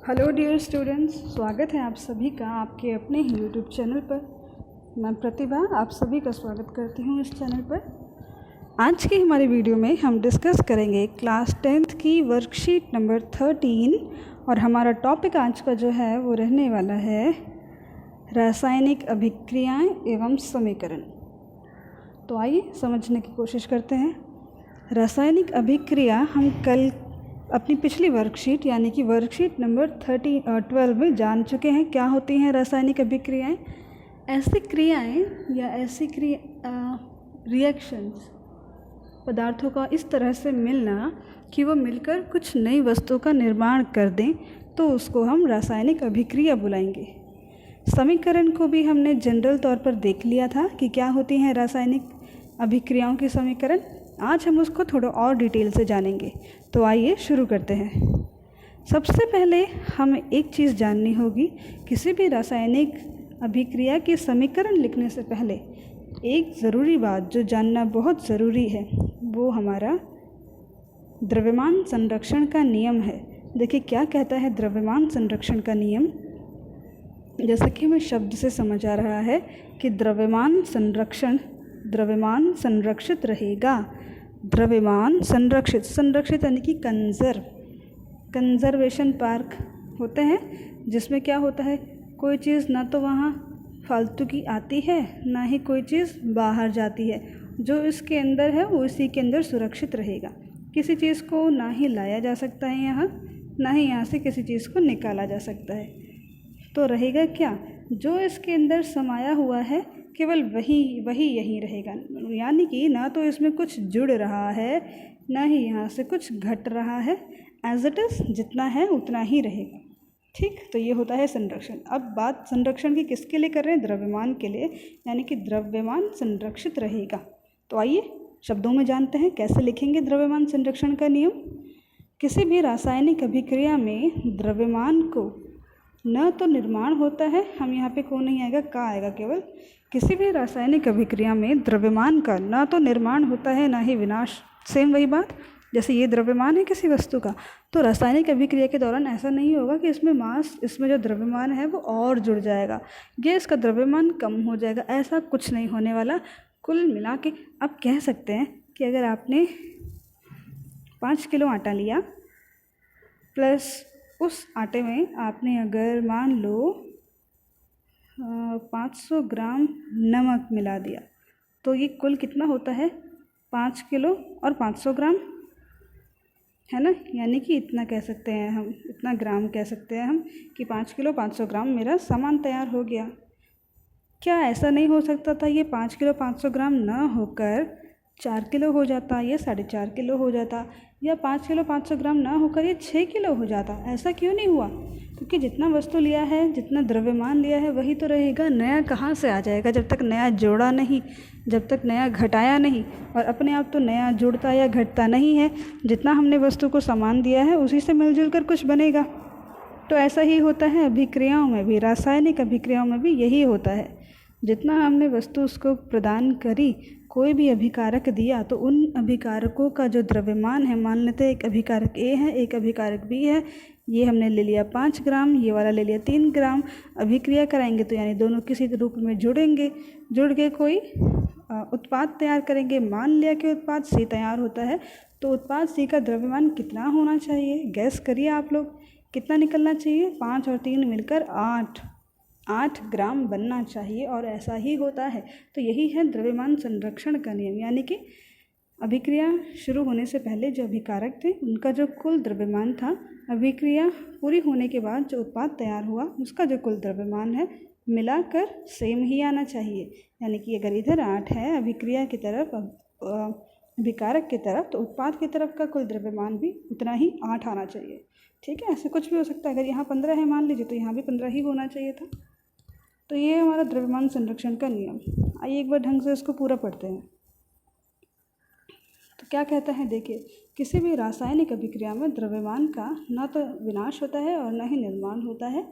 Hello dear students, स्वागत है आप सभी का आपके अपने ही यूट्यूब चैनल पर। मैं प्रतिभा आप सभी का स्वागत करती हूँ इस चैनल पर। आज की हमारी वीडियो में हम डिस्कस करेंगे क्लास 10th की वर्कशीट नंबर 13 और हमारा टॉपिक आज का जो है वो रहने वाला है रासायनिक अभिक्रियाएं एवं समीकरण। तो आइए समझने की कोशिश करते हैं। रासायनिक अभिक्रिया हम कल अपनी पिछली वर्कशीट यानी कि वर्कशीट नंबर 12 में जान चुके हैं क्या होती हैं रासायनिक अभिक्रियाएं। ऐसी क्रियाएं या ऐसी रिएक्शंस पदार्थों का इस तरह से मिलना कि वो मिलकर कुछ नई वस्तु का निर्माण कर दें, तो उसको हम रासायनिक अभिक्रिया बुलाएंगे। समीकरण को भी हमने जनरल तौर पर देख लिया था कि क्या होती हैं रासायनिक अभिक्रियाओं की समीकरण। आज हम उसको थोड़ा और डिटेल से जानेंगे। तो आइए शुरू करते हैं। सबसे पहले हमें एक चीज़ जाननी होगी, किसी भी रासायनिक अभिक्रिया के समीकरण लिखने से पहले एक ज़रूरी बात जो जानना बहुत ज़रूरी है वो हमारा द्रव्यमान संरक्षण का नियम है। देखिए क्या कहता है द्रव्यमान संरक्षण का नियम। जैसा कि हमें शब्द से समझ आ रहा है कि द्रव्यमान संरक्षित रहेगा। द्रव्यमान संरक्षित यानी कि कंजर्वेशन पार्क होते हैं, जिसमें क्या होता है, कोई चीज़ ना तो वहाँ फालतू की आती है ना ही कोई चीज़ बाहर जाती है। जो इसके अंदर है वो इसी के अंदर सुरक्षित रहेगा। किसी चीज़ को ना ही लाया जा सकता है यहाँ, ना ही यहाँ से किसी चीज़ को निकाला जा सकता है। तो रहेगा क्या, जो इसके अंदर समाया हुआ है केवल वही यहीं रहेगा। यानी कि ना तो इसमें कुछ जुड़ रहा है ना ही यहाँ से कुछ घट रहा है। एज इट इज़ जितना है उतना ही रहेगा। ठीक, तो ये होता है संरक्षण। अब बात संरक्षण की किसके लिए कर रहे हैं, द्रव्यमान के लिए, यानी कि द्रव्यमान संरक्षित रहेगा। तो आइए शब्दों में जानते हैं कैसे लिखेंगे द्रव्यमान संरक्षण का नियम। किसी भी रासायनिक अभिक्रिया में द्रव्यमान को न तो निर्माण होता है, हम यहाँ पे को नहीं आएगा, का आएगा केवल। किसी भी रासायनिक अभिक्रिया में द्रव्यमान का ना तो निर्माण होता है ना ही विनाश। सेम वही बात, जैसे ये द्रव्यमान है किसी वस्तु का, तो रासायनिक अभिक्रिया के दौरान ऐसा नहीं होगा कि इसमें जो द्रव्यमान है वो और जुड़ जाएगा या इसका द्रव्यमान कम हो जाएगा। ऐसा कुछ नहीं होने वाला। कुल मिला के आप कह सकते हैं कि अगर आपने 5 किलो आटा लिया प्लस उस आटे में आपने अगर मान लो 500 ग्राम नमक मिला दिया, तो ये कुल कितना होता है, 5 किलो और 500 ग्राम, है ना। यानी कि इतना कह सकते हैं हम, इतना ग्राम कह सकते हैं हम कि 5 किलो 500 ग्राम मेरा सामान तैयार हो गया। क्या ऐसा नहीं हो सकता था ये 5 किलो 500 ग्राम ना होकर 4 किलो हो जाता, या 4.5 किलो हो जाता, या 5 किलो 500 ग्राम ना होकर ये 6 किलो हो जाता? ऐसा क्यों नहीं हुआ? क्योंकि जितना वस्तु लिया है, जितना द्रव्यमान लिया है वही तो रहेगा। नया कहाँ से आ जाएगा जब तक नया जोड़ा नहीं, जब तक नया घटाया नहीं। और अपने आप तो नया जुड़ता या घटता नहीं है। जितना हमने वस्तु को सामान दिया है उसी से मिलजुल कर कुछ बनेगा। तो ऐसा ही होता है अभिक्रियाओं में भी, रासायनिक अभिक्रियाओं में भी यही होता है। जितना हमने वस्तु उसको प्रदान करी, कोई भी अभिकारक दिया, तो उन अभिकारकों का जो द्रव्यमान है, मान लेते हैं एक अभिकारक ए है एक अभिकारक बी है, ये हमने ले लिया 5 ग्राम, ये वाला ले लिया 3 ग्राम। अभिक्रिया कराएंगे तो यानी दोनों किसी रूप में जुड़ेंगे, जुड़ के कोई उत्पाद तैयार करेंगे। मान लिया कि उत्पाद सी तैयार होता है, तो उत्पाद सी का द्रव्यमान कितना होना चाहिए, गैस करिए आप लोग, कितना निकलना चाहिए। 5 और 3 मिलकर 8 ग्राम बनना चाहिए, और ऐसा ही होता है। तो यही है द्रव्यमान संरक्षण का नियम। यानी कि अभिक्रिया शुरू होने से पहले जो अभिकारक थे उनका जो कुल द्रव्यमान था, अभिक्रिया पूरी होने के बाद जो उत्पाद तैयार हुआ उसका जो कुल द्रव्यमान है मिलाकर सेम ही आना चाहिए। यानी कि अगर इधर 8 है अभिक्रिया की तरफ, अभिकारक की तरफ, तो उत्पाद की तरफ का कुल द्रव्यमान भी उतना ही 8 आना चाहिए। ठीक है, ऐसे कुछ भी हो सकता है। अगर यहाँ 15 है मान लीजिए, तो यहाँ भी 15 ही होना चाहिए था। तो ये हमारा द्रव्यमान संरक्षण का नियम। आइए एक बार ढंग से इसको पूरा पढ़ते हैं। तो क्या कहता है, देखिए, किसी भी रासायनिक अभिक्रिया में द्रव्यमान का ना तो विनाश होता है और ना ही निर्माण होता है।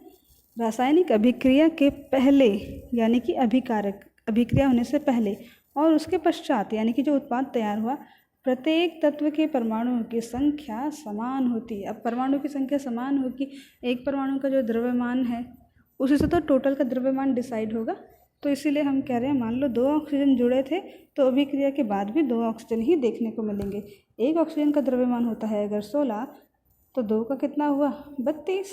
रासायनिक अभिक्रिया के पहले यानी कि अभिक्रिया होने से पहले और उसके पश्चात यानी कि जो उत्पाद तैयार हुआ, प्रत्येक तत्व के परमाणुओं की संख्या समान होती है। अब परमाणु की संख्या समान होगी, एक परमाणु का जो द्रव्यमान है उसी से तो टोटल का द्रव्यमान डिसाइड होगा। तो इसीलिए हम कह रहे हैं, मान लो 2 ऑक्सीजन जुड़े थे तो अभिक्रिया के बाद भी 2 ऑक्सीजन ही देखने को मिलेंगे। एक ऑक्सीजन का द्रव्यमान होता है अगर 16, तो 2 का कितना हुआ 32,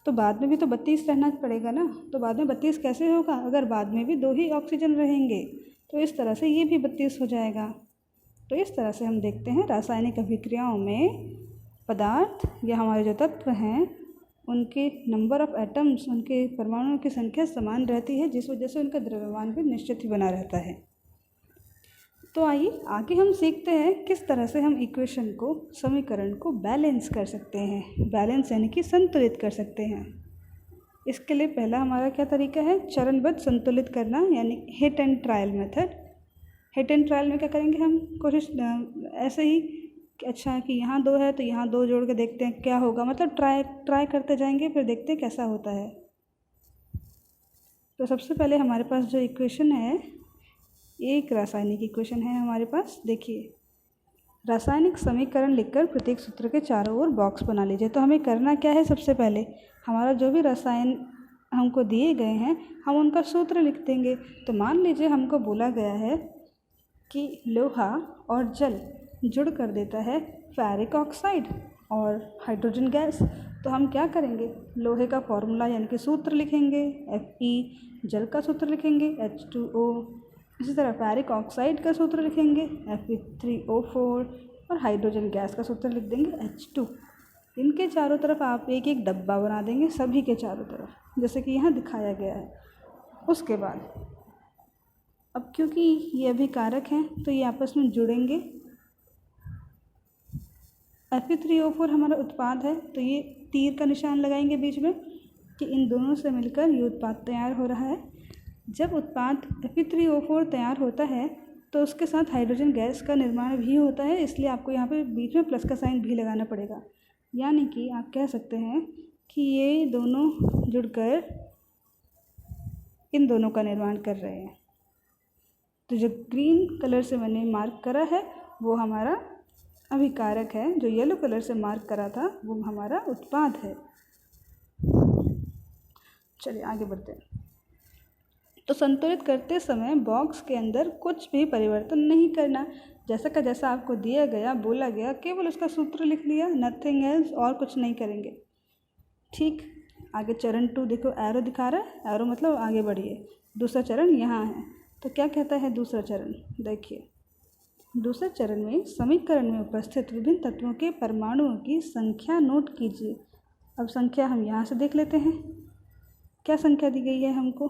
तो बाद में भी तो 32 रहना पड़ेगा ना। तो बाद में 32 कैसे होगा अगर बाद में भी 2 ही ऑक्सीजन रहेंगे, तो इस तरह से ये भी 32 हो जाएगा। तो इस तरह से हम देखते हैं रासायनिक अभिक्रियाओं में पदार्थ या हमारे जो तत्व हैं उनके नंबर ऑफ़ एटम्स, उनके परमाणुओं की संख्या समान रहती है, जिस वजह से उनका द्रव्यमान भी निश्चित ही बना रहता है। तो आइए आगे हम सीखते हैं किस तरह से हम इक्वेशन को, समीकरण को बैलेंस कर सकते हैं। बैलेंस यानी कि संतुलित कर सकते हैं। इसके लिए पहला हमारा क्या तरीका है, चरणबद्ध संतुलित करना, यानी hit and trial method. Hit and trial में क्या करेंगे हम, कोशिश ऐसे ही कि अच्छा कि यहाँ 2 है तो यहाँ 2 जोड़ के देखते हैं क्या होगा, मतलब ट्राई करते जाएंगे, फिर देखते हैं कैसा होता है। तो सबसे पहले हमारे पास जो इक्वेशन है, एक रासायनिक इक्वेशन है हमारे पास। देखिए, रासायनिक समीकरण लिखकर प्रत्येक सूत्र के चारों ओर बॉक्स बना लीजिए। तो हमें करना क्या है, सबसे पहले हमारा जो भी रसायन हमको दिए गए हैं हम उनका सूत्र लिख देंगे। तो मान लीजिए हमको बोला गया है कि लोहा और जल जुड़ कर देता है फेरिक ऑक्साइड और हाइड्रोजन गैस। तो हम क्या करेंगे, लोहे का फॉर्मूला यानी कि सूत्र लिखेंगे Fe, जल का सूत्र लिखेंगे H2O, इसी तरह फेरिक ऑक्साइड का सूत्र लिखेंगे Fe3O4 और हाइड्रोजन गैस का सूत्र लिख देंगे H2। इनके चारों तरफ आप एक एक डब्बा बना देंगे, सभी के चारों तरफ, जैसे कि यहाँ दिखाया गया है। उसके बाद अब क्योंकि ये अभिकारक हैं तो ये आपस में जुड़ेंगे। Fe3O4 हमारा उत्पाद है, तो ये तीर का निशान लगाएंगे बीच में कि इन दोनों से मिलकर ये उत्पाद तैयार हो रहा है। जब उत्पाद Fe3O4 तैयार होता है तो उसके साथ हाइड्रोजन गैस का निर्माण भी होता है, इसलिए आपको यहाँ पे बीच में प्लस का साइन भी लगाना पड़ेगा। यानी कि आप कह सकते हैं कि ये दोनों जुड़कर इन दोनों का निर्माण कर रहे हैं। तो जो ग्रीन कलर से मैंने मार्क करा है वो हमारा अभिकारक है, जो येलो कलर से मार्क करा था वो हमारा उत्पाद है। चलिए आगे बढ़ते हैं। तो संतुलित करते समय बॉक्स के अंदर कुछ भी परिवर्तन नहीं करना, जैसा का जैसा आपको दिया गया, बोला गया, केवल उसका सूत्र लिख लिया, नथिंग एल्स, और कुछ नहीं करेंगे। ठीक, आगे चरण 2 देखो, एरो दिखा रहा है, एरो मतलब आगे बढ़िए। दूसरा चरण यहाँ है, तो क्या कहता है दूसरा चरण, देखिए दूसरे चरण में समीकरण में उपस्थित विभिन्न तत्वों के परमाणुओं की संख्या नोट कीजिए। अब संख्या हम यहाँ से देख लेते हैं, क्या संख्या दी गई है हमको।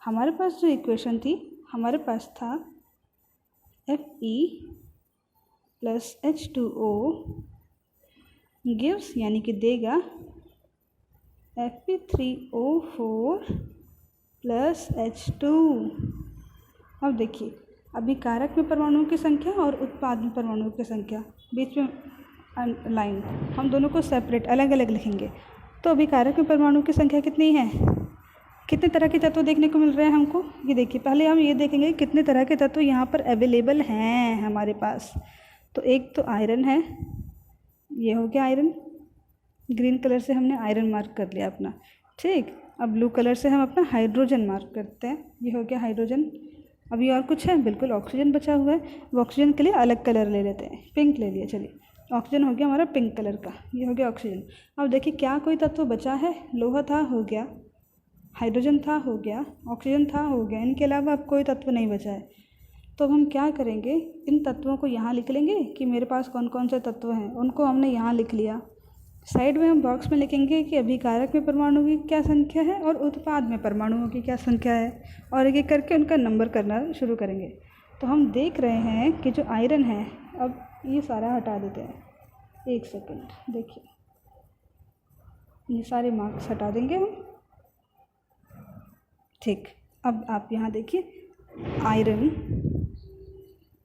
हमारे पास जो इक्वेशन थी, हमारे पास था Fe + H2O गिव्स, यानी कि देगा Fe3O4 + H2। अब देखिए, अभिकारक में परमाणुओं की संख्या और उत्पाद में परमाणुओं की संख्या, बीच में लाइन, हम दोनों को सेपरेट अलग अलग लिखेंगे। तो अभिकारक में परमाणुओं की संख्या कितनी है, कितने तरह के तत्व देखने को मिल रहे हैं हमको, ये देखिए। पहले हम ये देखेंगे कितने तरह के तत्व यहाँ पर अवेलेबल हैं हमारे पास। तो एक तो आयरन है, ये हो गया आयरन, ग्रीन कलर से हमने आयरन मार्क कर लिया अपना। ठीक, अब ब्लू कलर से हम अपना हाइड्रोजन मार्क करते हैं, ये हो गया हाइड्रोजन। अभी और कुछ है, बिल्कुल ऑक्सीजन बचा हुआ है, वो ऑक्सीजन के लिए अलग कलर ले लेते हैं, पिंक ले लिया। चलिए, ऑक्सीजन हो गया हमारा पिंक कलर का, ये हो गया ऑक्सीजन। अब देखिए क्या कोई तत्व बचा है, लोहा था, हो गया, हाइड्रोजन था, हो गया, ऑक्सीजन था, हो गया, इनके अलावा अब कोई तत्व नहीं बचा है। तो हम क्या करेंगे, इन तत्वों को यहाँ लिख लेंगे कि मेरे पास कौन कौन से तत्व हैं, उनको हमने यहाँ लिख लिया। साइड में हम बॉक्स में लिखेंगे कि अभिकारक में परमाणु की क्या संख्या है और उत्पाद में परमाणुओं की क्या संख्या है, और एक एक करके उनका नंबर करना शुरू करेंगे। तो हम देख रहे हैं कि जो आयरन है, अब ये सारा हटा देते हैं, एक सेकंड देखिए, ये सारे मार्क्स हटा देंगे हम। ठीक, अब आप यहाँ देखिए, आयरन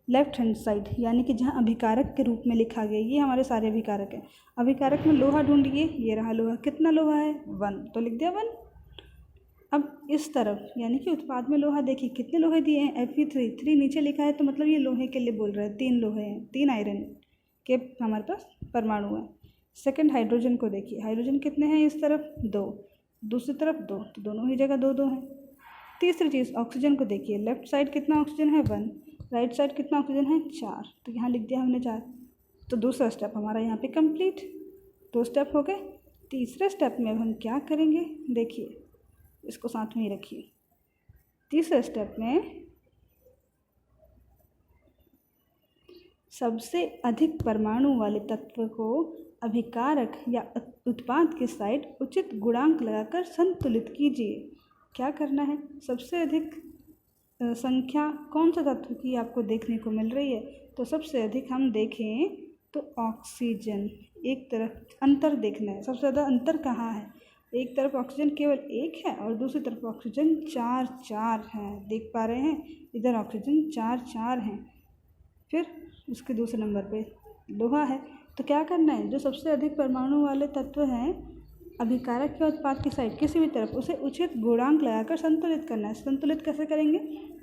लेफ्ट हैंड साइड, यानी कि जहाँ अभिकारक के रूप में लिखा गया, ये हमारे सारे अभिकारक हैं। अभिकारक में लोहा ढूंढिए, ये रहा लोहा, कितना लोहा है 1, तो लिख दिया 1। अब इस तरफ यानी कि उत्पाद में लोहा देखिए कितने लोहे दिए हैं, Fe3 नीचे लिखा है तो मतलब ये लोहे के लिए बोल रहा है, 3 लोहे हैं, 3 आयरन के हमारे पास परमाणु हैं। सेकंड हाइड्रोजन को देखिए, हाइड्रोजन कितने हैं इस तरफ 2, दूसरी तरफ 2, तो दोनों ही जगह 2 2 हैं। तीसरी चीज़ ऑक्सीजन को देखिए, लेफ्ट साइड कितना ऑक्सीजन है 1, राइट साइड कितना ऑक्सीजन है 4, तो यहाँ लिख दिया हमने 4। तो दूसरा स्टेप हमारा यहाँ पे कंप्लीट, 2 स्टेप हो गए। तीसरे स्टेप में अब हम क्या करेंगे देखिए, इसको साथ में ही रखिए। तीसरे स्टेप में सबसे अधिक परमाणु वाले तत्व को अभिकारक या उत्पाद के साइड उचित गुणांक लगाकर संतुलित कीजिए। क्या करना है, सबसे अधिक संख्या कौन सा तत्व की आपको देखने को मिल रही है, तो सबसे अधिक हम देखें तो ऑक्सीजन। एक तरफ अंतर देखना है, सबसे ज़्यादा अंतर कहाँ है, एक तरफ ऑक्सीजन केवल 1 है और दूसरी तरफ ऑक्सीजन 4 है, देख पा रहे हैं, इधर ऑक्सीजन 4 हैं। फिर उसके दूसरे नंबर पे लोहा है। तो क्या करना है, जो सबसे अधिक परमाणु वाले तत्व हैं अभिकारक के उत्पाद की साइड किसी भी तरफ, उसे उचित गुणांक लगाकर संतुलित करना है। संतुलित कैसे करेंगे,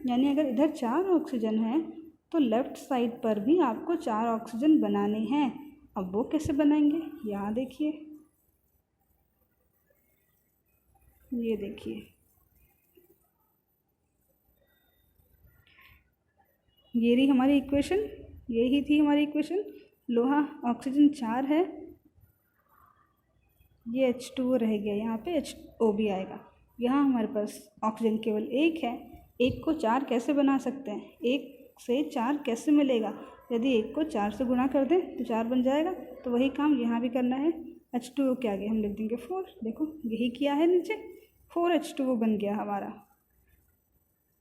यानी अगर इधर 4 ऑक्सीजन है तो लेफ़्ट साइड पर भी आपको 4 ऑक्सीजन बनाने हैं। अब वो कैसे बनाएंगे, यहाँ देखिए, ये देखिए, ये रही हमारी इक्वेशन, यही थी हमारी इक्वेशन। लोहा ऑक्सीजन 4 है, ये H2O रह गया, यहाँ पे HO भी आएगा। यहाँ हमारे पास ऑक्सीजन केवल 1 है, 1 को 4 कैसे बना सकते हैं, 1 से 4 कैसे मिलेगा, यदि 1 को 4 से गुणा कर दें तो 4 बन जाएगा। तो वही काम यहाँ भी करना है, H2O के आगे हम लिख देंगे 4, देखो यही किया है, नीचे 4H2O बन गया हमारा।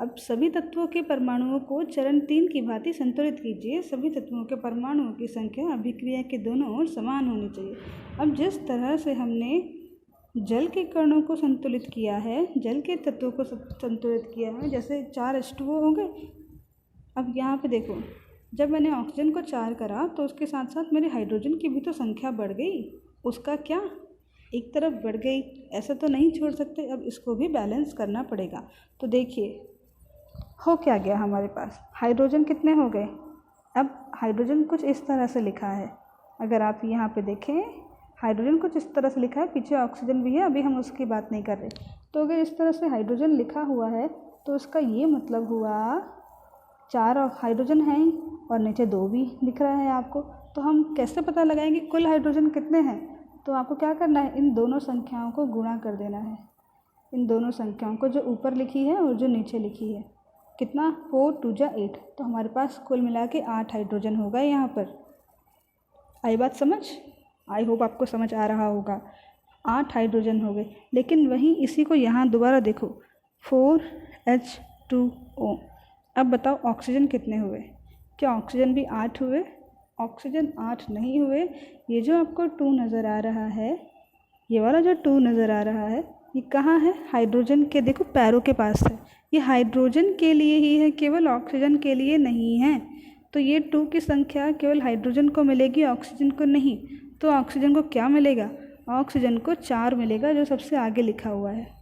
अब सभी तत्वों के परमाणुओं को चरण 3 की भांति संतुलित कीजिए। सभी तत्वों के परमाणुओं की संख्या अभिक्रिया के दोनों ओर समान होनी चाहिए। अब जिस तरह से हमने जल के कणों को संतुलित किया है, जल के तत्वों को संतुलित किया है, जैसे 4H2O हो गए। अब यहाँ पे देखो, जब मैंने ऑक्सीजन को 4 करा तो उसके साथ साथ मेरे हाइड्रोजन की भी तो संख्या बढ़ गई, उसका क्या, एक तरफ बढ़ गई, ऐसा तो नहीं छोड़ सकते, अब इसको भी बैलेंस करना पड़ेगा। तो देखिए हो क्या गया हमारे पास, हाइड्रोजन कितने हो गए। अब हाइड्रोजन कुछ इस तरह से लिखा है, अगर आप यहाँ पे देखें हाइड्रोजन कुछ इस तरह से लिखा है, पीछे ऑक्सीजन भी है, अभी हम उसकी बात नहीं कर रहे। तो अगर इस तरह से हाइड्रोजन लिखा हुआ है तो उसका ये मतलब हुआ 4 हाइड्रोजन हैं और नीचे 2 भी दिख रहा है आपको। तो हम कैसे पता लगाएंगे कुल हाइड्रोजन कितने हैं, तो आपको क्या करना है, इन दोनों संख्याओं को गुणा कर देना है, इन दोनों संख्याओं को, जो ऊपर लिखी है और जो नीचे लिखी है। कितना, 4 2 जा 8, तो हमारे पास कुल मिला के 8 हाइड्रोजन होगा। यहाँ पर आई बात समझ, आई होप आपको समझ आ रहा होगा, 8 हाइड्रोजन हो गए। लेकिन वहीं इसी को यहाँ दोबारा देखो, 4H2O। अब बताओ ऑक्सीजन कितने हुए, क्या ऑक्सीजन भी 8 हुए, ऑक्सीजन 8 नहीं हुए। ये जो आपको 2 नज़र आ रहा है, ये वाला जो 2 नज़र आ रहा है, ये कहाँ है, हाइड्रोजन के देखो पैरों के पास है। ये हाइड्रोजन के लिए ही है, केवल ऑक्सीजन के लिए नहीं है। तो ये 2 की संख्या केवल हाइड्रोजन को मिलेगी, ऑक्सीजन को नहीं। तो ऑक्सीजन को क्या मिलेगा, ऑक्सीजन को 4 मिलेगा, जो सबसे आगे लिखा हुआ है।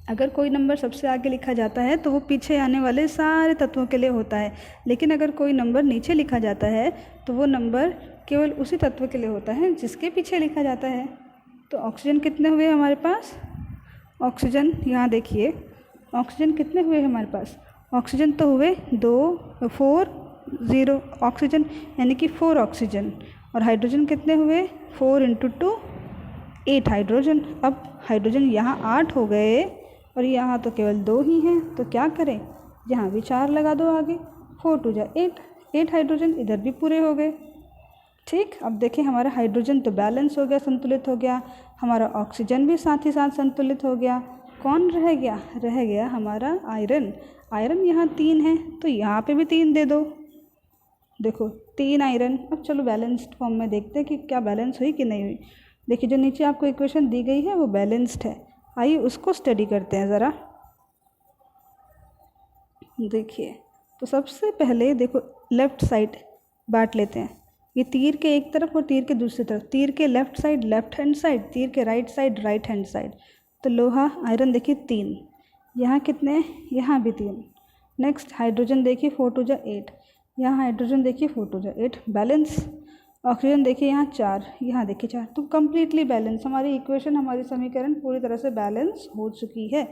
अगर कोई नंबर सबसे आगे लिखा जाता है तो वो पीछे आने वाले सारे तत्वों के लिए होता है, लेकिन अगर कोई नंबर नीचे लिखा जाता है तो वो नंबर केवल उसी तत्व के लिए होता है जिसके पीछे लिखा जाता है। तो ऑक्सीजन कितने हुए हमारे पास, ऑक्सीजन यहाँ देखिए, ऑक्सीजन कितने हुए हमारे पास, ऑक्सीजन तो हुए 4 0 ऑक्सीजन, यानी कि 4 ऑक्सीजन। और हाइड्रोजन कितने हुए, 4 × 2 8 हाइड्रोजन। अब हाइड्रोजन यहाँ 8 हो गए और यहाँ तो केवल 2 ही हैं, तो क्या करें, यहाँ भी 4 लगा दो आगे, 4 2 जा 8 हाइड्रोजन इधर भी पूरे हो गए। ठीक, अब देखें हमारा हाइड्रोजन तो बैलेंस हो गया, संतुलित हो गया, हमारा ऑक्सीजन भी साथ ही साथ संतुलित हो गया। कौन रह गया, रह गया हमारा आयरन। आयरन यहाँ 3 है तो यहाँ पे भी 3 दे दो, देखो 3 आयरन। अब चलो बैलेंस्ड फॉर्म में देखते हैं कि क्या बैलेंस हुई कि नहीं हुई। देखिए जो नीचे आपको इक्वेशन दी गई है वो बैलेंस्ड है, आइए उसको स्टडी करते हैं ज़रा। देखिए तो सबसे पहले देखो लेफ़्ट साइड बांट लेते हैं, ये तीर के एक तरफ और तीर के दूसरी तरफ, तीर के left side left hand side, तीर के right side right hand side. तो तो लोहा आयरन देखिए 3, यहाँ कितने, यहाँ भी 3। नेक्स्ट हाइड्रोजन देखिए 4 टू जा 8, यहाँ हाइड्रोजन देखिए 4 टू जा 8, बैलेंस। ऑक्सीजन देखिए यहाँ 4, यहाँ देखिए 4, तो कम्प्लीटली बैलेंस। हमारी इक्वेशन, हमारी समीकरण पूरी तरह से बैलेंस हो चुकी है।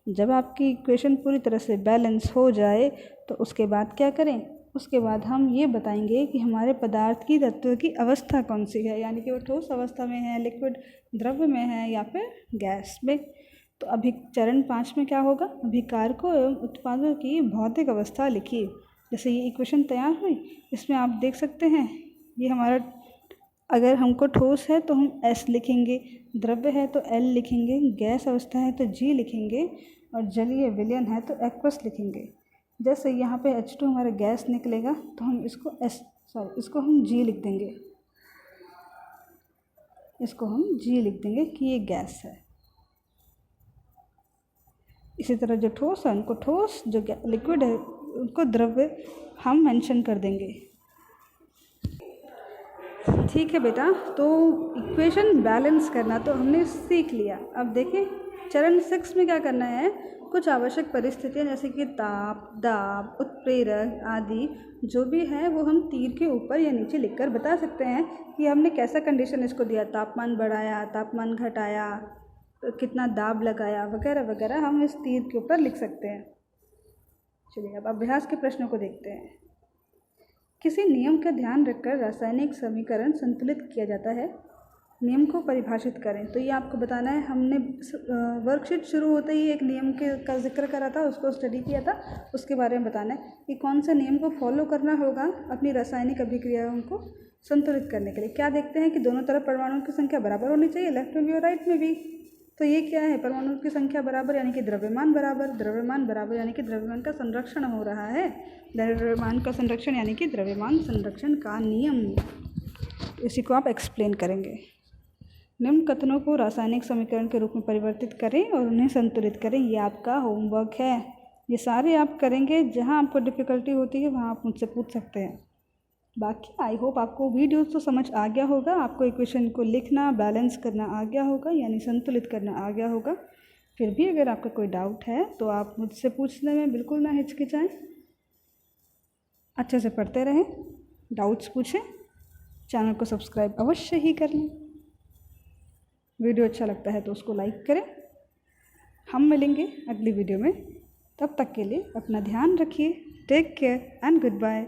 जब आपकी इक्वेशन पूरी तरह से बैलेंस हो जाए तो उसके बाद क्या करें, उसके बाद हम ये बताएंगे कि हमारे पदार्थ की तत्व की अवस्था कौन सी है, यानी कि वो ठोस अवस्था में है, लिक्विड द्रव्य में है, या फिर गैस में। तो अभी चरण 5 में क्या होगा, अभिकारकों एवं उत्पादों की भौतिक अवस्था लिखिए। जैसे ये इक्वेशन तैयार हुई, इसमें आप देख सकते हैं ये हमारा, अगर हमको ठोस है तो हम S लिखेंगे, द्रव्य है तो L लिखेंगे, गैस अवस्था है तो G लिखेंगे, और जलीय विलयन है तो एक्वस लिखेंगे। जैसे यहाँ पे H2 हमारा गैस निकलेगा तो हम इसको हम G लिख देंगे, इसको हम G लिख देंगे कि ये गैस है। इसी तरह जो ठोस है उनको ठोस, जो लिक्विड है उनको द्रव्य हम मेंशन कर देंगे। ठीक है बेटा, तो इक्वेशन बैलेंस करना तो हमने सीख लिया। अब देखें चरण 6 में क्या करना है, कुछ आवश्यक परिस्थितियां जैसे कि ताप, दाब, उत्प्रेरक आदि जो भी है वो हम तीर के ऊपर या नीचे लिखकर बता सकते हैं कि हमने कैसा कंडीशन इसको दिया, तापमान बढ़ाया, तापमान घटाया, कितना दाब लगाया, वगैरह वगैरह हम इस तीर के ऊपर लिख सकते हैं। चलिए अब अभ्यास के प्रश्नों को देखते हैं। किसी नियम का ध्यान रखकर रासायनिक समीकरण संतुलित किया जाता है, नियम को परिभाषित करें। तो ये आपको बताना है। हमने वर्कशीट शुरू होते ही एक नियम का जिक्र करा था, उसको स्टडी किया था, उसके बारे में बताना है कि कौन से नियम को फॉलो करना होगा अपनी रासायनिक अभिक्रियाओं को संतुलित करने के लिए। क्या देखते हैं कि दोनों तरफ परमाणुओं की संख्या बराबर होनी चाहिए, लेफ्ट में भी और राइट में भी। तो ये क्या है, परमाणुओं की संख्या बराबर यानी कि द्रव्यमान बराबर, द्रव्यमान बराबर यानी कि द्रव्यमान का संरक्षण हो रहा है, द्रव्यमान का संरक्षण यानी कि द्रव्यमान संरक्षण का नियम। इसी को आप एक्सप्लेन करेंगे। निम्न कथनों को रासायनिक समीकरण के रूप में परिवर्तित करें और उन्हें संतुलित करें। ये आपका होमवर्क है, ये सारे आप करेंगे। जहाँ आपको डिफ़िकल्टी होती है वहाँ आप मुझसे पूछ सकते हैं। बाकी आई होप आपको वीडियो तो समझ आ गया होगा, आपको इक्वेशन को लिखना, बैलेंस करना आ गया होगा, यानी संतुलित करना आ गया होगा। फिर भी अगर आपका कोई डाउट है तो आप मुझसे पूछने में बिल्कुल ना हिचकिचाएं, अच्छे से पढ़ते रहें, डाउट्स पूछें, चैनल को सब्सक्राइब अवश्य ही कर लें। वीडियो अच्छा लगता है तो उसको लाइक करें। हम मिलेंगे अगली वीडियो में, तब तक के लिए अपना ध्यान रखिए। Take care and good bye.